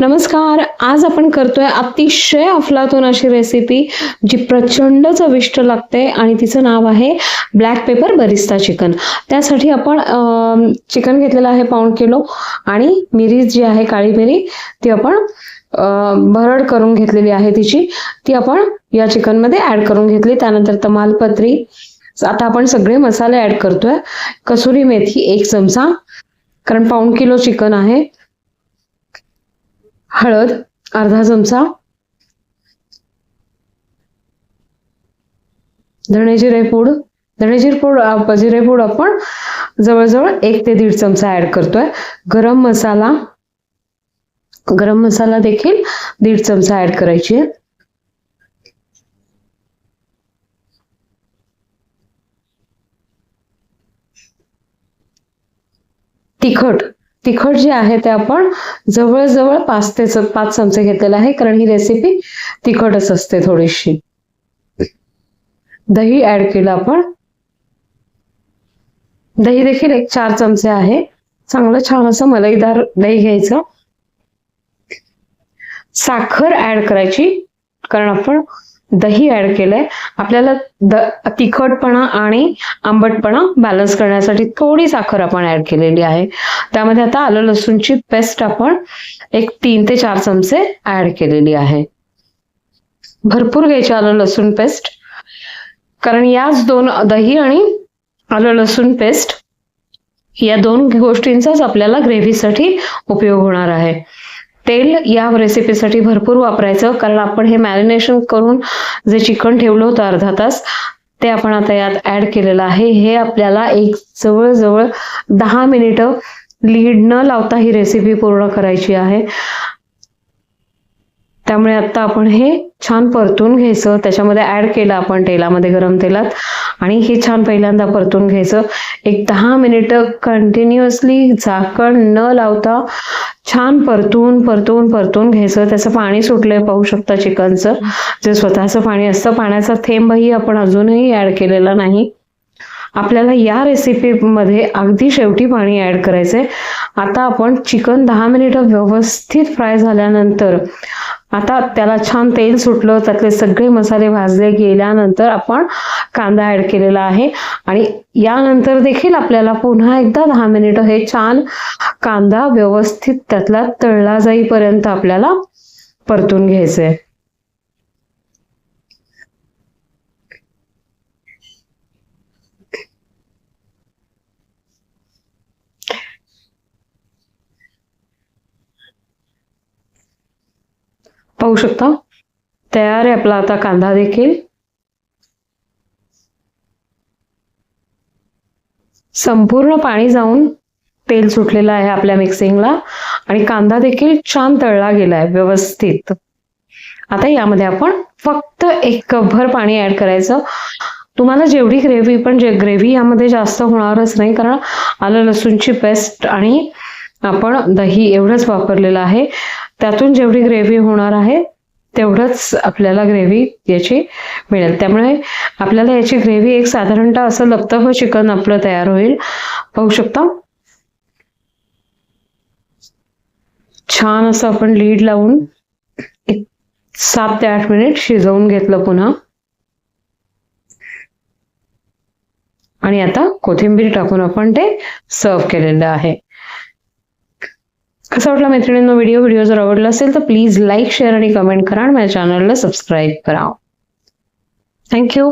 नमस्कार. आज आपण करतोय अतिशय अफलातून अशी रेसिपी जी प्रचंड चविष्ट लागते आणि तिचं नाव आहे ब्लॅक पेपर बरिस्ता चिकन. त्यासाठी आपण चिकन घेतलेलं आहे 1.5 किलो आणि मिरी जी आहे काळी मिरी ती आपण भरड करून घेतलेली आहे तिची, ती आपण या चिकन मध्ये ऍड करून घेतली. त्यानंतर तमालपत्री, आता आपण सगळे मसाले ऍड करतोय. कसुरी मेथी 1 चमचा, कारण 1.5 किलो चिकन आहे. हळद अर्धा चमचा, जिरे पूड आपण जवळजवळ 1 ते 1.5 चमचा ऍड करतोय. गरम मसाला देखील 1.5 चमचा ऍड करायची आहे. तिखट जे आहे ते आपण जवळजवळ 5 ते 5 चमचे घेतलेला आहे, कारण ही रेसिपी तिखटच असते थोडीशी. दही ऍड केलं आपण, दही देखील 4 चमचे आहे. चांगलं छान असं मलईदार दही घ्यायचं. साखर ऍड करायची, कारण आपण दही ऍड केलंय. आपल्याला तिखटपणा आणि आंबटपणा बॅलन्स करण्यासाठी थोडी साखर आपण ऍड केलेली आहे. त्यामध्ये आता आलं लसूणची पेस्ट आपण 3 ते 4 चमचे ऍड केलेली आहे. भरपूर घ्यायची आलं लसूण पेस्ट, कारण याच दही आणि आलं लसूण पेस्ट या 2 गोष्टींचाच आपल्याला ग्रेव्हीसाठी उपयोग होणार आहे. तेल या रेसिपीसाठी भरपूर वापरायचं, कारण आपण हे मॅरिनेशन करून जे चिकन ठेवलं होतं अर्धा तास ते आपण आता यात ऍड केलेलं आहे. हे आपल्याला जवळजवळ 10 मिनिटं लीड न लावता ही रेसिपी पूर्ण करायची आहे. त्यामुळे आता आपण हे छान परतून घ्यायचं. त्याच्यामध्ये ऍड केलं आपण तेलामध्ये, गरम तेलात, आणि हे छान पहिल्यांदा परतून घ्यायचं. 10 कंटिन्युअसली झाकण न लावता छान परतून घ्यायचं. त्याचं पाणी सुटलंय पाहू शकता चिकनचं, जे स्वतःचं पाणी असतं. पाण्याचा थेंबही आपण अजूनही ऍड केलेला नाही. आपल्याला या रेसिपीमध्ये अगदी शेवटी पाणी ऍड करायचंय. आता आपण चिकन 10 मिनिटं व्यवस्थित फ्राय झाल्यानंतर, आता त्याला छान तेल सुटलं, त्यातले सगळे मसाले भाजले गेल्यानंतर आपण कांदा ऍड केलेला आहे. आणि यानंतर देखील आपल्याला पुन्हा एकदा 10 मिनिटं हे छान कांदा व्यवस्थित त्यातला तळला जाईपर्यंत आपल्याला परतून घ्यायचंय. पाहू शकता तयार आहे आपला आता कांदा देखील. संपूर्ण पाणी जाऊन तेल सुटलेलं आहे आपल्या मिक्सिंगला, आणि कांदा देखील छान तळला गेलाय व्यवस्थित. आता यामध्ये आपण फक्त 1 कपभर पाणी ऍड करायचं. तुम्हाला जेवढी ग्रेव्ही, पण ग्रेव्ही यामध्ये जास्त होणारच नाही, कारण आलं लसूणची पेस्ट आणि आपण दही एवढंच वापरलेलं आहे. त्यातून जेवढी ग्रेव्ही होणार आहे तेवढंच आपल्याला ग्रेव्ही याची मिळेल. त्यामुळे आपल्याला याची ग्रेव्ही एक साधारणतः असं लपतप चिकन आपलं तयार होईल. पाहू शकता छान असं आपण लीड लावून 7 ते 8 मिनिट शिजवून घेतलं पुन्हा. आणि आता कोथिंबीर टाकून आपण ते सर्व केलेलं आहे. कसा वाटला मैत्रिणींनो व्हिडिओ जर आवडला असेल तर प्लीज लाईक, शेअर आणि कमेंट करा आणि माझ्या चॅनलला सबस्क्राईब करा. थँक्यू.